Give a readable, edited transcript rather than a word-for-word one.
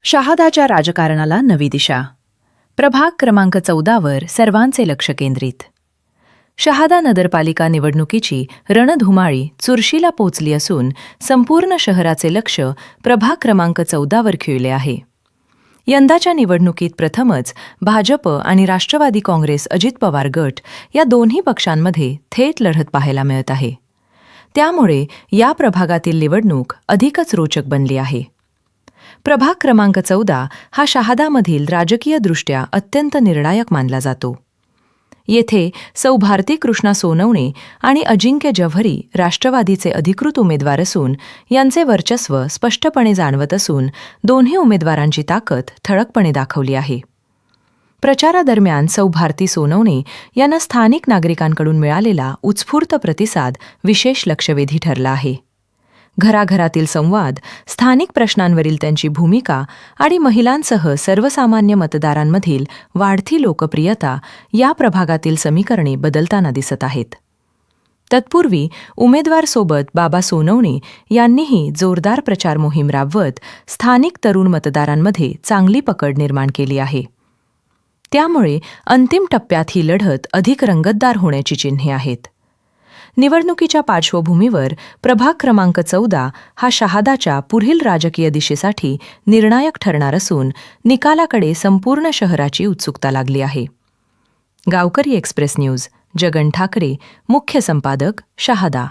शहादाच्या राजकारणाला नवी दिशा. प्रभाग क्रमांक 14वर सर्वांचे लक्ष केंद्रित. शहादा नगरपालिका निवडणुकीची रणधुमाळी चुरशीला पोचली असून संपूर्ण शहराचे लक्ष प्रभाग क्रमांक 14वर खिळले आहे. यंदाच्या निवडणुकीत प्रथमच भाजप आणि राष्ट्रवादी काँग्रेस अजित पवार गट या दोन्ही पक्षांमध्ये थेट लढत पाहायला मिळत आहे. त्यामुळे या प्रभागातील निवडणूक अधिकच रोचक बनली आहे. प्रभाग क्रमांक 14 हा शहादामधील राजकीयदृष्ट्या अत्यंत निर्णायक मानला जातो. येथे सौ भारती कृष्णा सोनवणे आणि अजिंक्य जव्हरी राष्ट्रवादीचे अधिकृत उमेदवार असून यांचे वर्चस्व स्पष्टपणे जाणवत असून दोन्ही उमेदवारांची ताकद ठळकपणे दाखवली आहे. प्रचारादरम्यान सौ भारती सोनवणे यांना स्थानिक नागरिकांकडून मिळालेला उत्स्फूर्त प्रतिसाद विशेष लक्षवेधी ठरला आहे. घराघरातील संवाद, स्थानिक प्रश्नांवरील त्यांची भूमिका आणि महिलांसह सर्वसामान्य मतदारांमधील वाढती लोकप्रियता या प्रभागातील समीकरणे बदलताना दिसत आहेत. तत्पूर्वी उमेदवार बाबा सोनवणे यांनीही जोरदार प्रचार मोहीम राबवत स्थानिक तरुण मतदारांमध्ये चांगली पकड निर्माण केली आहे. त्यामुळे अंतिम टप्प्यात ही लढत अधिक रंगतदार होण्याची चिन्हे आहेत. निवडणुकीच्या पार्श्वभूमीवर प्रभाग क्रमांक 14 हा शहादाच्या पुढील राजकीय दिशेसाठी निर्णायक ठरणार असून निकालाकडे संपूर्ण शहराची उत्सुकता लागली आहे. गावकरी एक्सप्रेस न्यूज, जगन ठाकरे, मुख्य संपादक, शहादा.